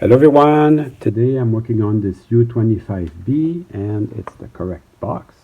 Hello everyone, today I'm working on this U25b and it's the correct box.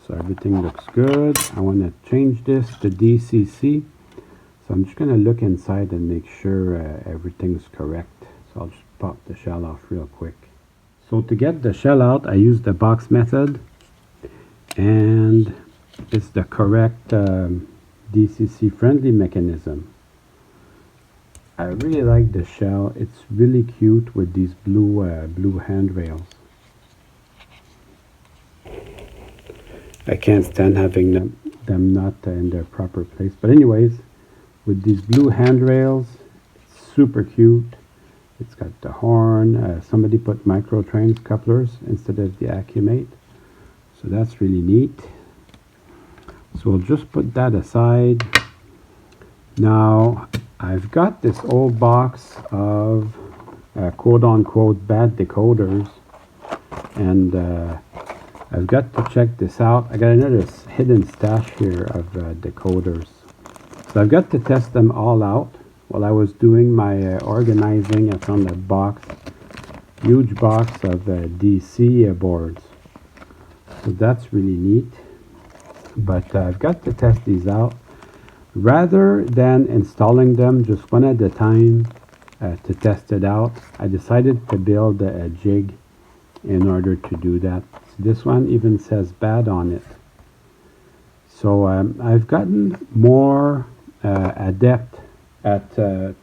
So everything looks good. I want to change this to DCC. So I'm just going to look inside and make sure everything's correct. So I'll just pop the shell off real quick. So to get the shell out, I use the box method and it's the correct DCC friendly mechanism. I really like the shell. It's really cute with these blue handrails. I can't stand having them not in their proper place. But anyways, with these blue handrails, it's super cute. It's got the horn. Somebody put micro trains couplers instead of the Accumate. So that's really neat. So we'll just put that aside. Now, I've got this old box of quote-unquote bad decoders, and I've got to check this out. I got another hidden stash here of decoders. So I've got to test them all out. While I was doing my organizing, I found a box, huge box of DC boards. So that's really neat. But I've got to test these out. Rather than installing them just one at a time to test it out, I decided to build a jig in order to do that. So this one even says bad on it. So I've gotten more adept at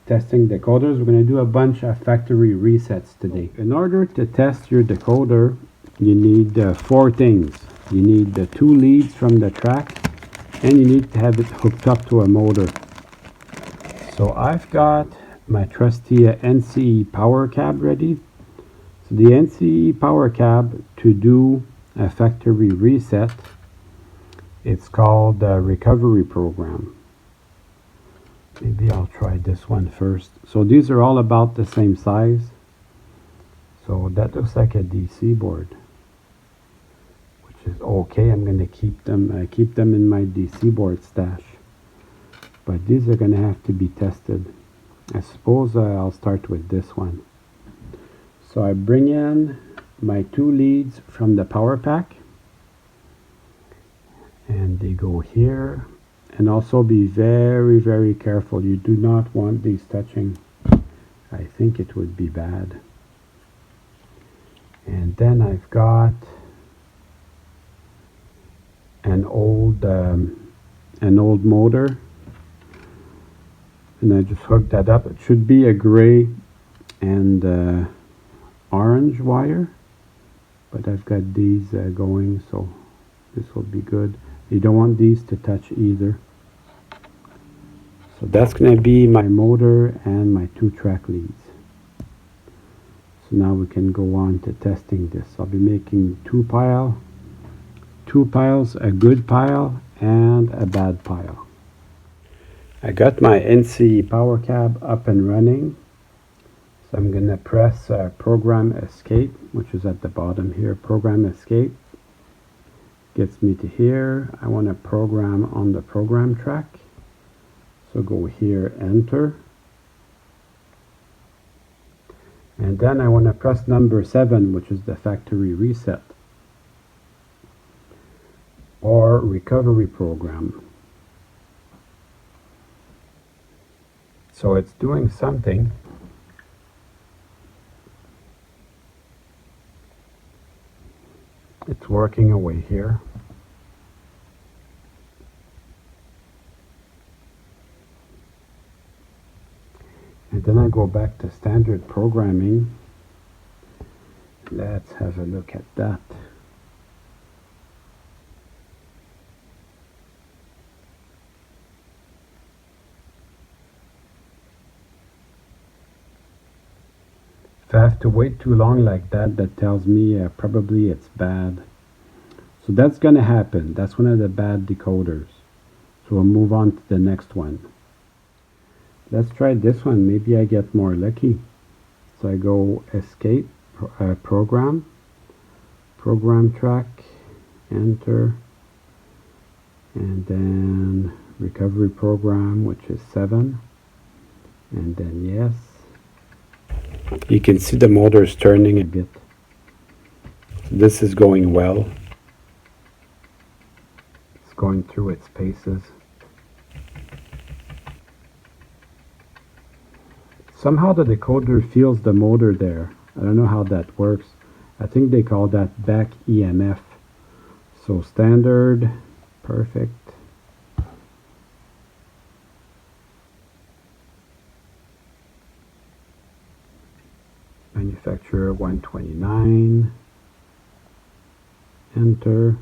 testing decoders. We're going to do a bunch of factory resets today. In order to test your decoder, you need 4 things. You need the 2 leads from the track, and you need to have it hooked up to a motor. So I've got my trusty NCE power cab ready. So the NCE power cab, to do a factory reset, it's called the recovery program. Maybe I'll try this one first. So these are all about the same size. So that looks like a DC board, is okay. I'm going to keep them in my DC board stash, but these are going to have to be tested. I suppose I'll start with this one. So I bring in my 2 leads from the power pack, and they go here. And also be very, very careful. You do not want these touching. I think it would be bad. And then I've got an old motor, and I just hooked that up. It should be a gray and orange wire, but I've got these going, so this will be good. You don't want these to touch either. So that's going to be my motor and my 2 track leads. So now we can go on to testing this. I'll be making 2 piles, a good pile and a bad pile. I got my NC power cab up and running. So I'm going to press program escape, which is at the bottom here. Program escape gets me to here. I want to program on the program track. So go here, enter. And then I want to press number 7, which is the factory reset or recovery program. So it's doing something. It's working away here. And then I go back to standard programming. Let's have a look at that. If I have to wait too long like that, that tells me probably it's bad. So that's going to happen. That's one of the bad decoders. So we'll move on to the next one. Let's try this one. Maybe I get more lucky. So I go escape, program track, enter, and then recovery program, which is 7, and then yes. You can see the motor's turning a bit. This is going well. It's going through its paces. Somehow the decoder feels the motor there. I don't know how that works. I think they call that back EMF. So standard, perfect. Manufacturer 129. Enter.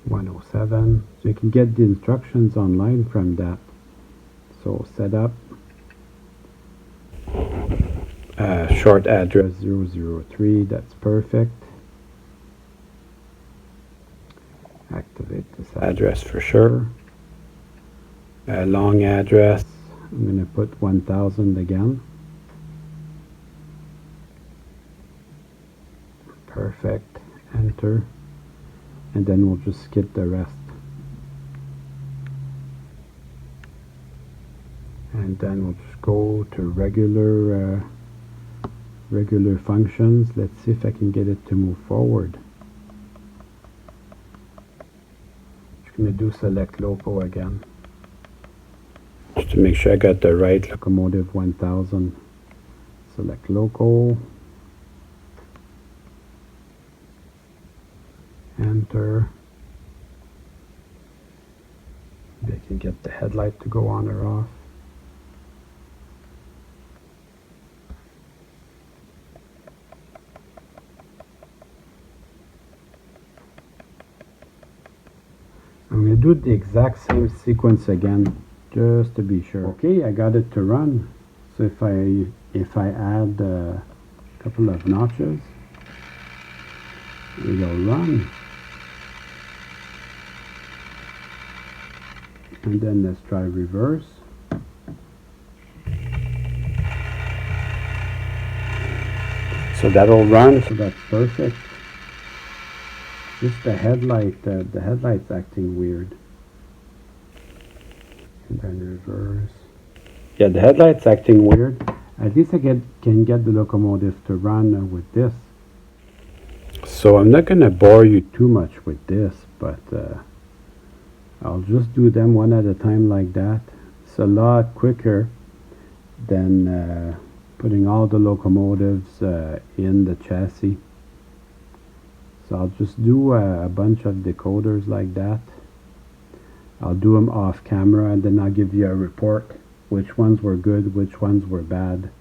107. So you can get the instructions online from that. So setup. Short address 003. That's perfect. Activate this address for sure. Long address. I'm going to put 1000 again. Perfect. Enter. And then we'll just skip the rest. And then we'll just go to regular functions. Let's see if I can get it to move forward. Just going to do select loco again. Just to make sure I got the right locomotive 1000. Select loco. Enter. Maybe I can get the headlight to go on or off. I'm going to do the exact same sequence again, just to be sure. Okay, I got it to run. So if I add a couple of notches, it'll run. And then let's try reverse. So that'll run, so that's perfect. Just the headlight's acting weird. And then reverse. Yeah, the headlight's acting weird. At least I can get the locomotive to run with this. So I'm not going to bore you too much with this, but I'll just do them one at a time like that. It's a lot quicker than putting all the locomotives in the chassis. So I'll just do a bunch of decoders like that. I'll do them off camera and then I'll give you a report which ones were good, which ones were bad.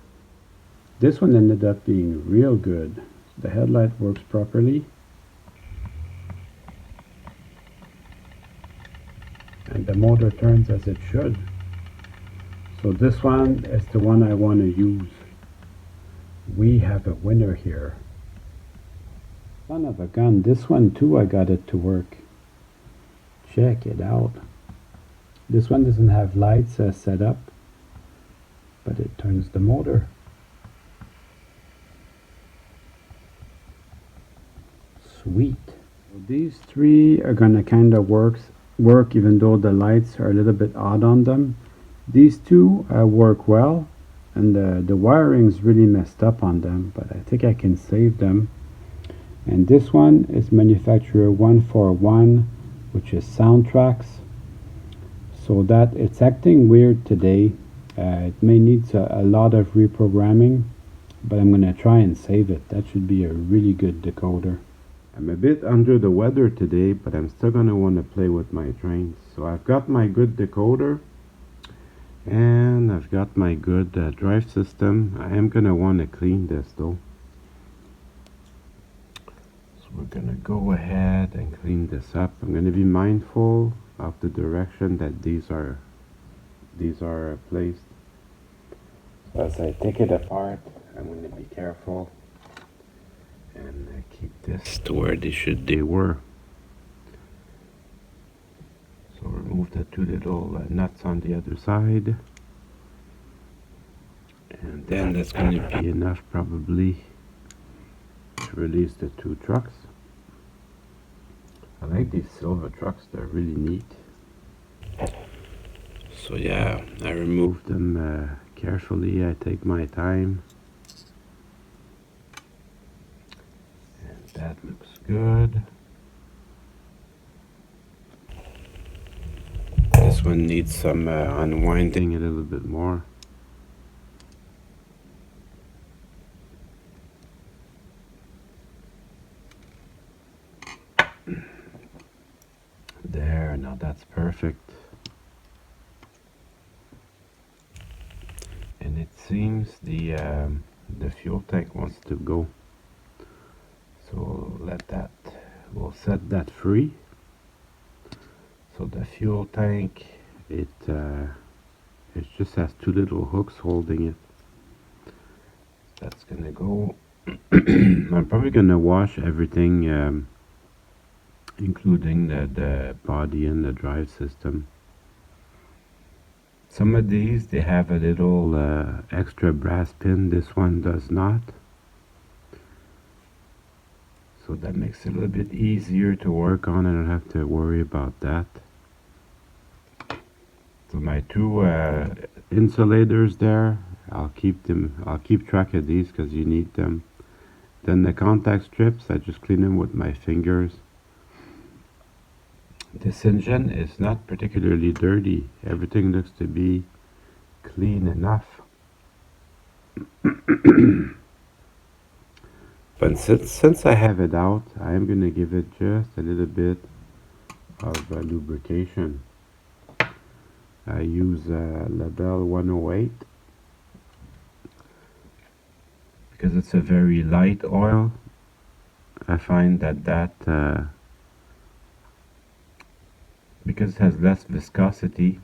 This one ended up being real good. The headlight works properly. And the motor turns as it should. So this one is the one I want to use. We have a winner here. Son of a gun, this one too I got it to work. Check it out. This one doesn't have lights set up, but it turns the motor. Sweet. These three are gonna kind of work even though the lights are a little bit odd on them. These two work well, and the wiring's really messed up on them, but I think I can save them. And this one is manufacturer 141, which is Soundtracks. So that it's acting weird today. It may need a lot of reprogramming, but I'm going to try and save it. That should be a really good decoder. I'm a bit under the weather today, but I'm still going to want to play with my trains. So I've got my good decoder, and I've got my good drive system. I am going to want to clean this though. We're gonna go ahead and clean this up. I'm gonna be mindful of the direction that these are placed. So as I take it apart, I'm gonna be careful and keep this to where they were. So remove the two little nuts on the other side, and then that's gonna be enough probably to release the two trucks. I like these silver trucks, they're really neat. So yeah, I removed them carefully. I take my time. And that looks good. This one needs some unwinding a little bit more. There, now that's perfect. And it seems the fuel tank wants to go. So we'll set that free. So the fuel tank, it just has two little hooks holding it. That's gonna go. I'm probably gonna wash everything, including the body and the drive system. Some of these, they have a little extra brass pin. This one does not. So that makes it a little bit easier to work on. I don't have to worry about that. So my two insulators there, I'll keep track of these because you need them. Then the contact strips, I just clean them with my fingers. This engine is not particularly dirty. Everything looks to be clean enough. But since I have it out, I am going to give it just a little bit of lubrication. I use Label 108 because it's a very light oil. I find that because it has less viscosity,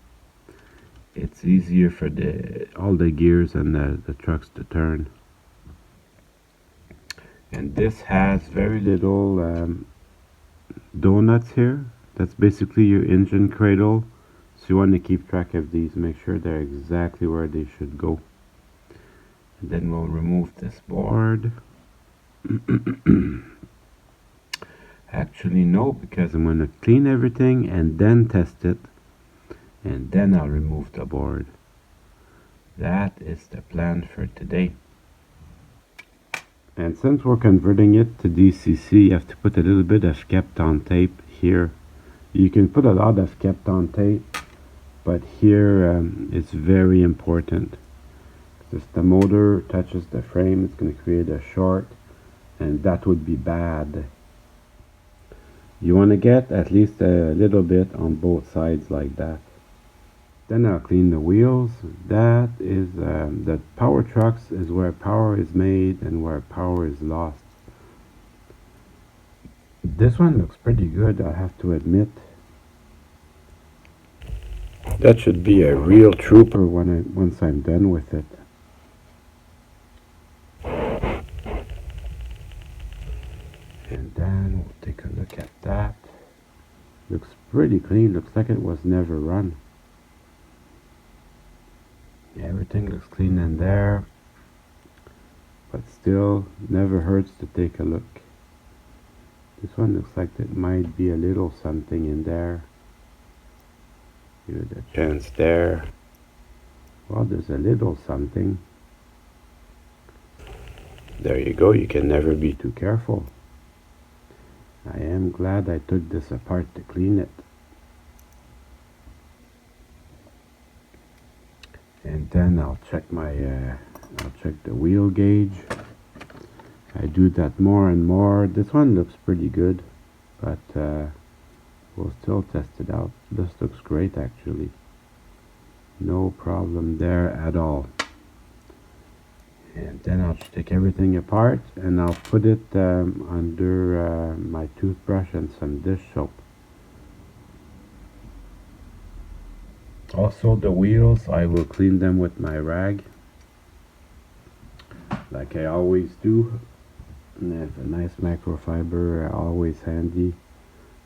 it's easier for all the gears and the trucks to turn. And this has very little donuts here. That's basically your engine cradle. So you want to keep track of these, make sure they're exactly where they should go. And then we'll remove this board. Actually no, because I'm going to clean everything and then test it, and then I'll remove the board. That is the plan for today. And since we're converting it to DCC, you have to put a little bit of kept-on tape here. You can put a lot of kept-on tape, but here it's very important. If the motor touches the frame, it's going to create a short, and that would be bad. You want to get at least a little bit on both sides like that. Then I'll clean the wheels. That is the power trucks is where power is made and where power is lost. This one looks pretty good, I have to admit. That should be a real trooper once I'm done with it. And then we'll take a look at that. Looks pretty clean, looks like it was never run. Yeah, everything looks clean in there, but still never hurts to take a look. This one looks like it might be a little something in there. Here's a chance there. Well, there's a little something. There you go, you can never be too careful. I am glad I took this apart to clean it. And then I'll check the wheel gauge. I do that more and more. This one looks pretty good, but we'll still test it out. This looks great actually. No problem there at all. And then I'll just take everything apart and I'll put it under my toothbrush and some dish soap. Also the wheels, I will clean them with my rag, like I always do. And there's a nice microfiber, always handy.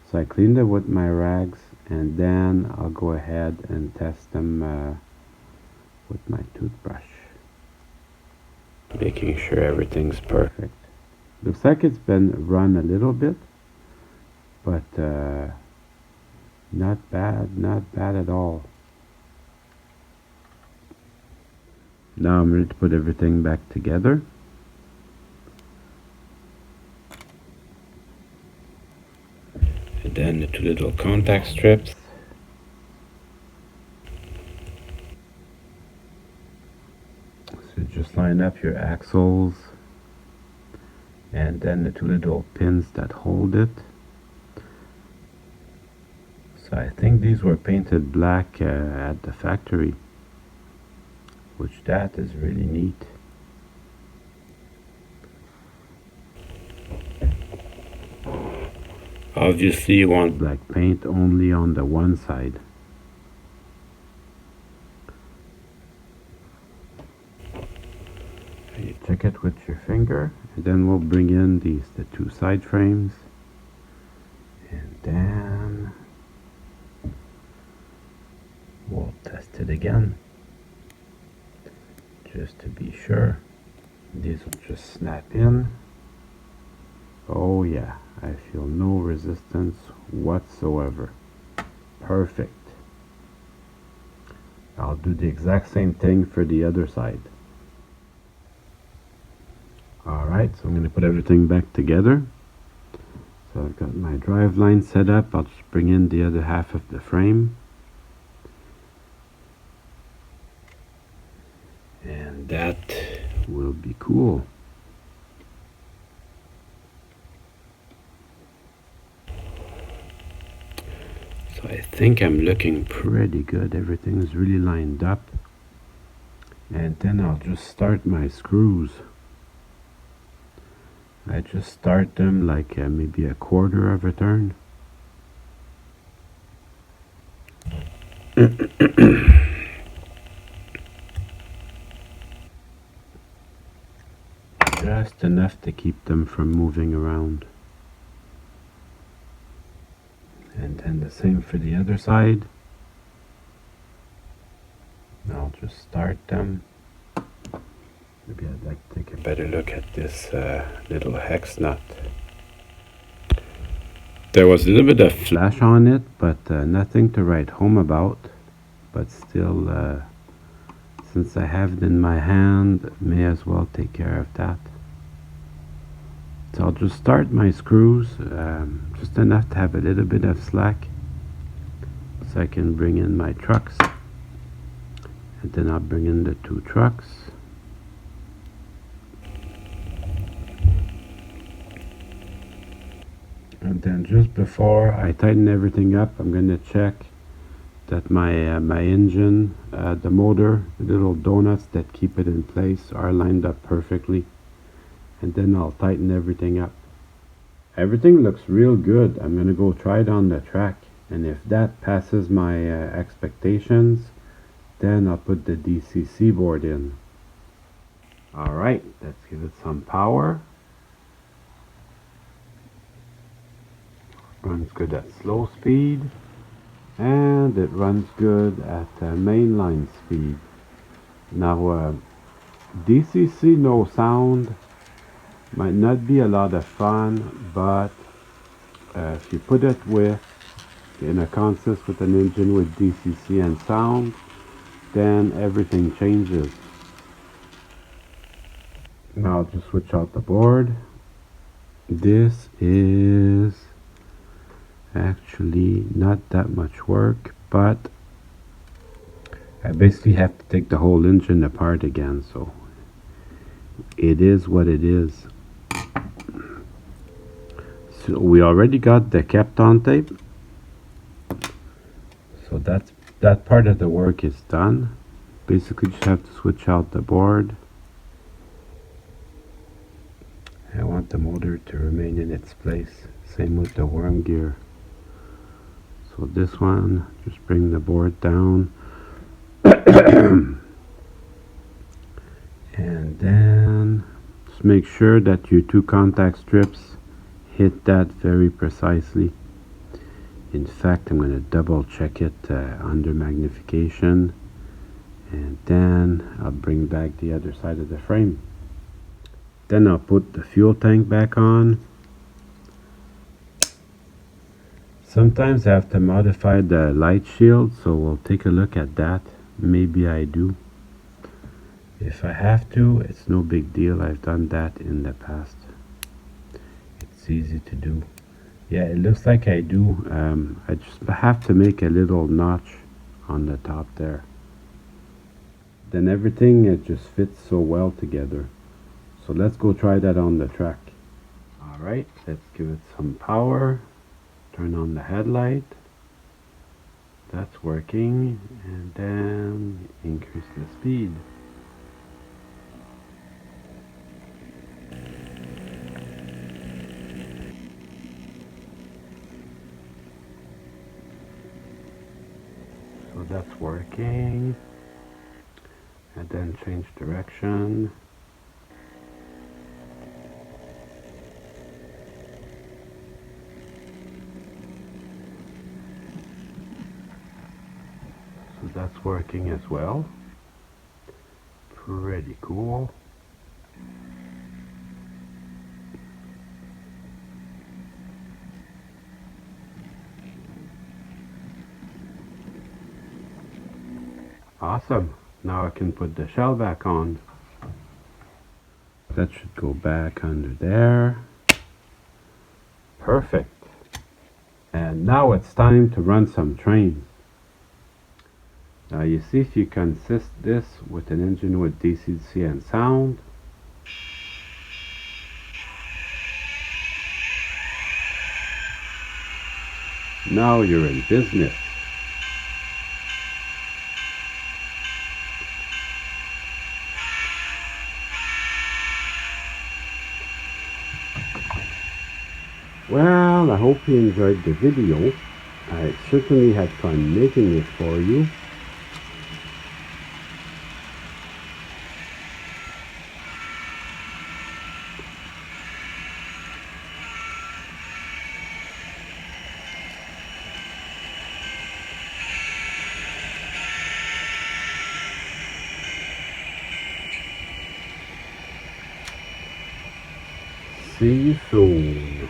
So I clean them with my rags, and then I'll go ahead and test them with my toothbrush, making sure everything's perfect. Looks like it's been run a little bit, but not bad at all. Now I'm ready to put everything back together. And then the two little contact strips. So just line up your axles and then the two little pins that hold it. So I think these were painted black at the factory, which that is really neat. Obviously you want black paint only on the one side. You check it with your finger, and then we'll bring in the two side frames, and then we'll test it again just to be sure. These will just snap in. Oh yeah, I feel no resistance whatsoever. Perfect. I'll do the exact same thing for the other side. Alright, so I'm going to put everything back together. So I've got my drive line set up. I'll just bring in the other half of the frame. And that will be cool. So I think I'm looking pretty good. Everything's really lined up. And then I'll just start my screws. I just start them like maybe a quarter of a turn. Just enough to keep them from moving around. And then the same for the other side. I'll just start them. Maybe I'd like to take a better look at this little hex nut. There was a little bit of flash on it, but nothing to write home about. But still, since I have it in my hand, may as well take care of that. So I'll just start my screws, just enough to have a little bit of slack, so I can bring in my trucks. And then I'll bring in the two trucks. And then just before I tighten everything up, I'm going to check that my my engine, the motor, the little donuts that keep it in place are lined up perfectly. And then I'll tighten everything up. Everything looks real good. I'm going to go try it on the track. And if that passes my expectations, then I'll put the DCC board in. Alright, let's give it some power. Runs good at slow speed, and it runs good at mainline speed. Now DCC no sound might not be a lot of fun, but if you put it in a consist with an engine with DCC and sound, then everything changes. Now I'll just switch out the board. This is actually not that much work, but I basically have to take the whole engine apart again, so it is what it is. So we already got the Kapton tape, so that part of the work is done. Basically just have to switch out the board. I want the motor to remain in its place, same with the worm gear. So this one, just bring the board down. And then just make sure that your two contact strips hit that very precisely. In fact, I'm going to double check it under magnification, and then I'll bring back the other side of the frame. Then I'll put the fuel tank back on. Sometimes I have to modify the light shield, so we'll take a look at that. Maybe I do. If I have to, it's no big deal. I've done that in the past. It's easy to do. Yeah, it looks like I do. I just have to make a little notch on the top there. Then everything, it just fits so well together. So let's go try that on the track. Alright, let's give it some power. Turn on the headlight. That's working. And then increase the speed. So that's working. And then change direction. So that's working as well. Pretty cool. Awesome. Now I can put the shell back on. That should go back under there. Perfect. And now it's time to run some trains. Now you see, if you consist this with an engine with DCC and sound, now you're in business. Well, I hope you enjoyed the video. I certainly had fun making it for you. See you soon.